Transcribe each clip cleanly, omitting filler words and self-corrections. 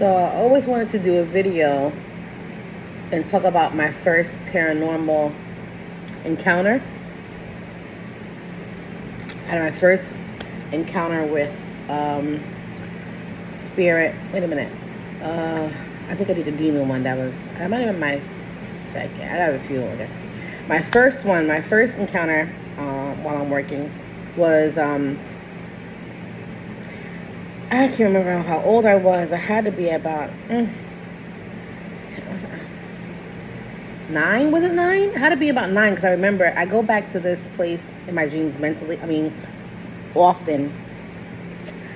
So I always wanted to do a video and talk about my first paranormal encounter and my first encounter with spirit. Wait a minute. I think I did a demon one. That might have been my second. I got a few, I guess. My first encounter while I'm working was I can't remember how old I was. I had to be about 9. Was it 9? It had to be about 9 because I remember I go back to this place in my dreams mentally. I mean, often.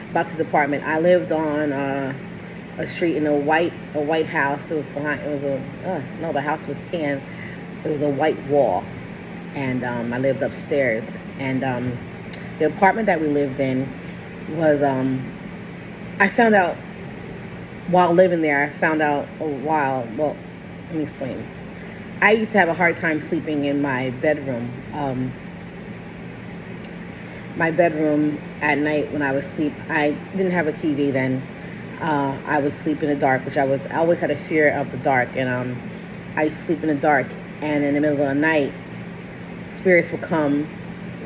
About to the apartment. I lived on a street in a white house. It was behind. It was no, the house was tan. It was a white wall, and I lived upstairs. And the apartment that we lived in was I found out while living there. Well, let me explain. I used to have a hard time sleeping in my bedroom. My bedroom at night when I would sleep, I didn't have a TV then. I would sleep in the dark, which I always had a fear of the dark, and I used to sleep in the dark. And in the middle of the night, spirits would come.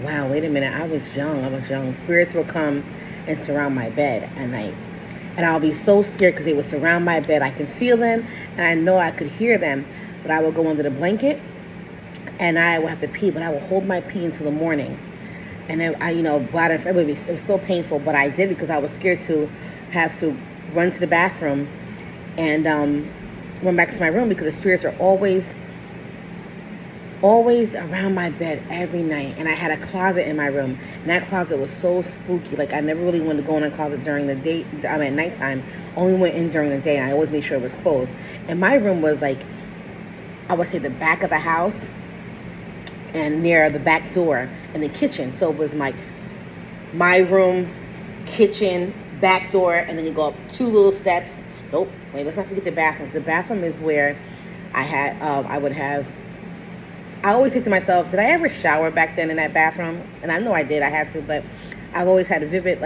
Wow, wait a minute, I was young. Spirits would come and surround my bed at night. And I'll be so scared because they would surround my bed. I can feel them, and I know I could hear them. But I would go under the blanket, and I would have to pee, but I would hold my pee until the morning. And then bladder, it was so painful, but I did it because I was scared to have to run to the bathroom and run back to my room because the spirits are always around my bed every night. And I had a closet in my room, and that closet was so spooky. Like, I never really wanted to go in a closet during the day. At nighttime. Only went in during the day, and I always made sure it was closed. And my room was like, I would say, the back of the house and near the back door in the kitchen. So it was my room, kitchen, back door, and then you go up 2 little steps. Nope, wait, let's not forget the bathroom. The bathroom is where I always say to myself, did I ever shower back then in that bathroom? And I know I did, I had to, but I've always had a vivid,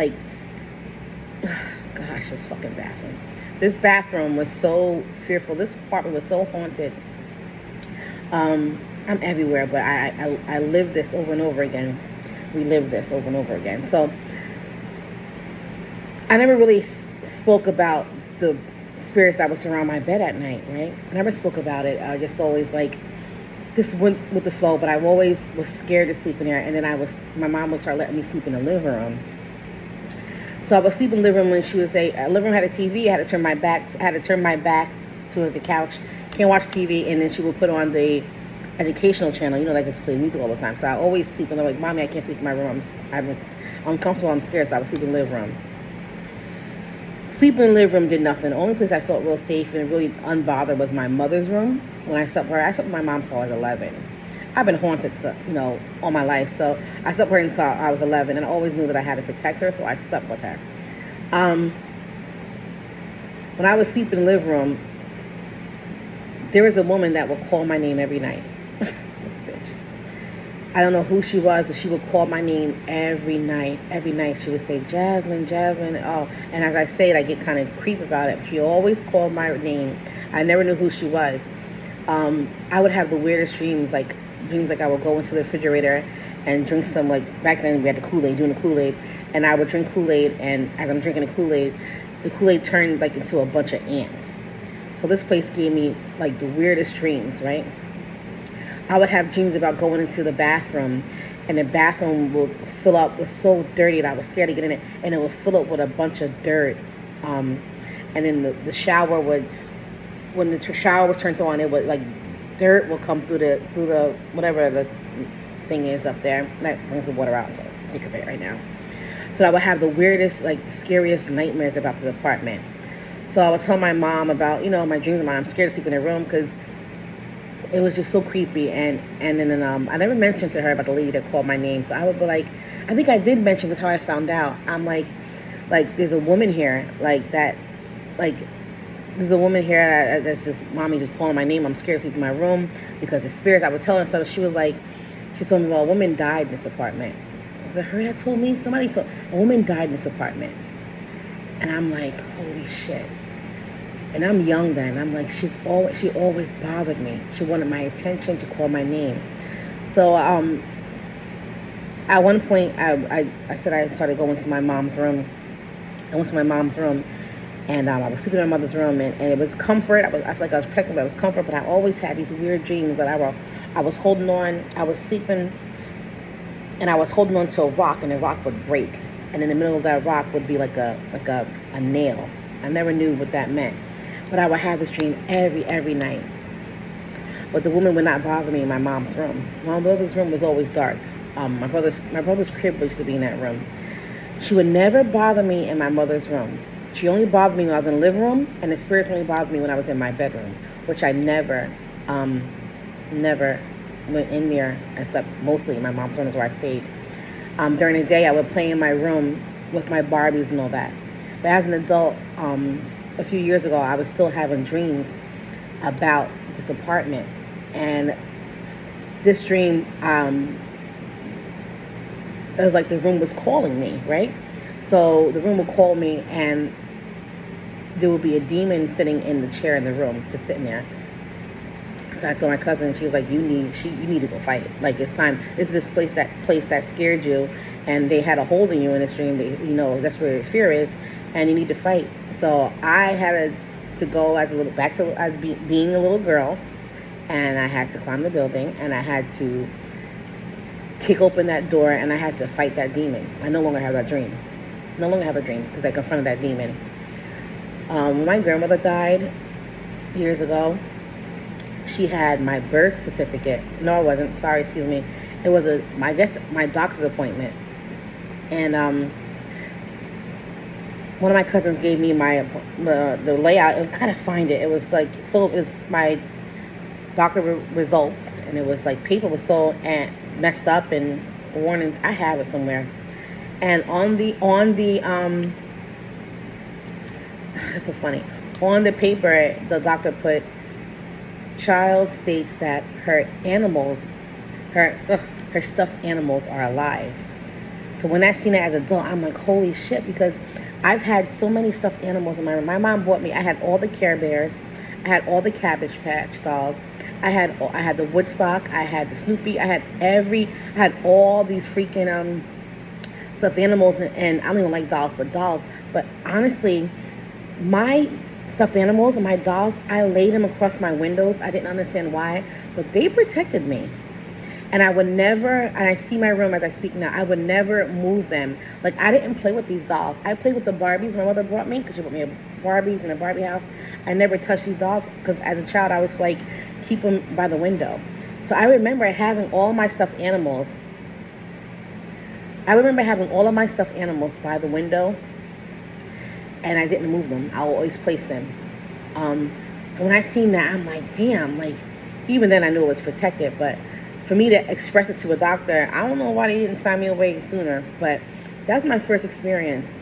gosh, this fucking bathroom. This bathroom was so fearful. This apartment was so haunted. I'm everywhere, but I live this over and over again. We live this over and over again. So I never really spoke about the spirits that would surround my bed at night, right? I never spoke about it. I just always just went with the flow, but I always was scared to sleep in there. And then my mom would start letting me sleep in the living room. So I would sleep in the living room when she would say, living room had a TV. I had to turn my back towards the couch. Can't watch TV. And then she would put on the educational channel, that just played music all the time. So I always sleep in there like, Mommy, I can't sleep in my room. I'm uncomfortable. I'm scared. So I would sleep in the living room. Sleeping in the living room did nothing. The only place I felt real safe and really unbothered was my mother's room. When I slept with her, I slept with my mom until I was 11. I've been haunted, all my life. So I slept with her until I was 11, and I always knew that I had to protect her, so I slept with her. When I was sleeping in the living room, there was a woman that would call my name every night. This bitch. I don't know who she was, but she would call my name every night. Every night she would say, Jasmine, Jasmine. Oh, and as I say it, I get kind of creepy about it. She always called my name. I never knew who she was. I would have the weirdest dreams like I would go into the refrigerator and drink some, back then we had the Kool-Aid, doing the Kool-Aid, and I would drink Kool-Aid, and as I'm drinking the Kool-Aid turned into a bunch of ants. So this place gave me the weirdest dreams, right? I would have dreams about going into the bathroom, and the bathroom would fill up, was so dirty that I was scared to get in it, and it would fill up with a bunch of dirt. And then the shower when the shower was turned on, it would dirt will come through the whatever the thing is up there. That brings the water out. I can't think of it right now. So I would have the weirdest, scariest nightmares about this apartment. So I was telling my mom about, my dreams of mine. I'm scared to sleep in her room because it was just so creepy. And then I never mentioned to her about the lady that called my name. So I would be I think I did mention this, how I found out. I'm there's a woman here, there's a woman here that's just, Mommy just calling my name. I'm scared to sleep in my room because the spirits, I was telling her. So she told me, well, a woman died in this apartment. Was it her that told me? A woman died in this apartment. And I'm like, holy shit. And I'm young then. I'm like, she always bothered me. She wanted my attention. She called my name. So at one point, I said I started going to my mom's room. I went to my mom's room, and I was sleeping in my mother's room, and it was comfort. I feel like I was pregnant, but it was comfort. But I always had these weird dreams that I was holding on. I was sleeping, and I was holding on to a rock, and the rock would break, and in the middle of that rock would be like a nail. I never knew what that meant, but I would have this dream every night. But the woman would not bother me in my mom's room. My brother's room was always dark. My brother's crib used to be in that room. She would never bother me in my mother's room. She only bothered me when I was in the living room, and the spirits only bothered me when I was in my bedroom, which I never went in there, except mostly my mom's room is where I stayed. During the day, I would play in my room with my Barbies and all that. But as an adult, a few years ago, I was still having dreams about this apartment. And this dream, it was like the room was calling me, right? So the room would call me, and there would be a demon sitting in the chair in the room, just sitting there. So I told my cousin, she was like, you need to go fight. Like, it's time. This is this place that scared you, and they had a hold on you in this dream. That, that's where fear is, and you need to fight. So I had to go as being a little girl, and I had to climb the building, and I had to kick open that door, and I had to fight that demon. I no longer have that dream. No longer have a dream because I confronted that demon. My grandmother died years ago. She had my birth certificate. No, it wasn't. Sorry, excuse me. It was my doctor's appointment. And one of my cousins gave me the layout. I gotta find it. It was my doctor results, and it was like paper was so messed up and worn. And I have it somewhere. And on the it's so funny. On the paper, the doctor put, child states that her stuffed animals are alive. So when I seen it as an adult, I'm like, holy shit, because I've had so many stuffed animals in my room. My mom bought me, I had all the Care Bears, I had all the Cabbage Patch dolls, I had the Woodstock, I had the Snoopy, I had all these freaking stuffed animals, and I don't even like dolls, but honestly, my stuffed animals and my dolls, I laid them across my windows. I didn't understand why, but they protected me. And I see my room as I speak now, I would never move them. Like, I didn't play with these dolls. I played with the Barbies my mother brought me, because she brought me Barbies in a Barbie house. I never touched these dolls, because as a child, I was like, keep them by the window. So I remember having all my stuffed animals. By the window, and I didn't move them. I always placed them. So when I seen that, I'm like, damn, like, even then I knew it was protected, but for me to express it to a doctor, I don't know why they didn't sign me away sooner, but that was my first experience.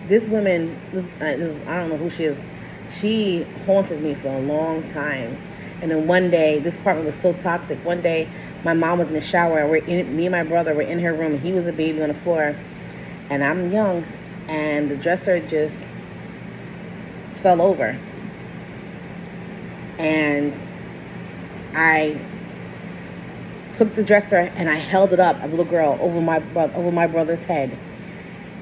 This woman, I don't know who she is, she haunted me for a long time. And then one day, this apartment was so toxic. One day, my mom was in the shower, and me and my brother were in her room, and he was a baby on the floor, and I'm young, and the dresser just fell over. And I took the dresser and I held it up, a little girl, over my brother's head.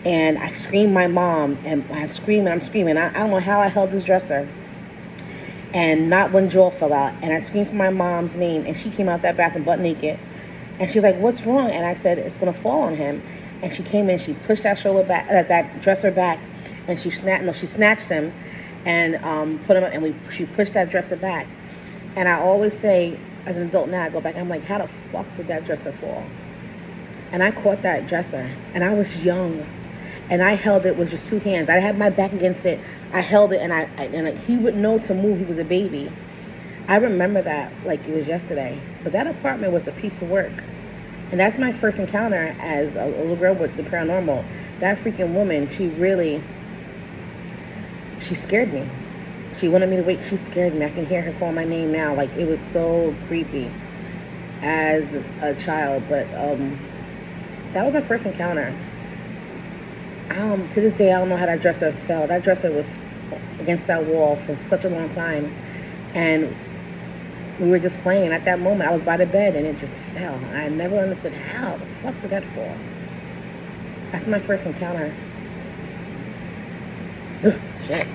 And I screamed my mom, and I'm screaming. I don't know how I held this dresser. And not one drawer fell out. And I screamed for my mom's name, and she came out that bathroom butt naked. And she's like, what's wrong? And I said, it's going to fall on him. And she came in, she pushed that dresser back, and she snatched him and put him up, and she pushed that dresser back. And I always say, as an adult now, I go back, I'm like, how the fuck did that dresser fall? And I caught that dresser, and I was young, and I held it with just two hands. I had my back against it. I held it, and he wouldn't know to move. He was a baby. I remember that like it was yesterday. But that apartment was a piece of work. And that's my first encounter as a little girl with the paranormal. That freaking woman, she scared me. She wanted me to wait. She scared me. I can hear her call my name now. Like, it was so creepy as a child. But that was my first encounter. To this day, I don't know how that dresser fell. That dresser was against that wall for such a long time. And we were just playing. At that moment, I was by the bed and it just fell. I never understood how the fuck did that fall. That's my first encounter. Ugh, shit.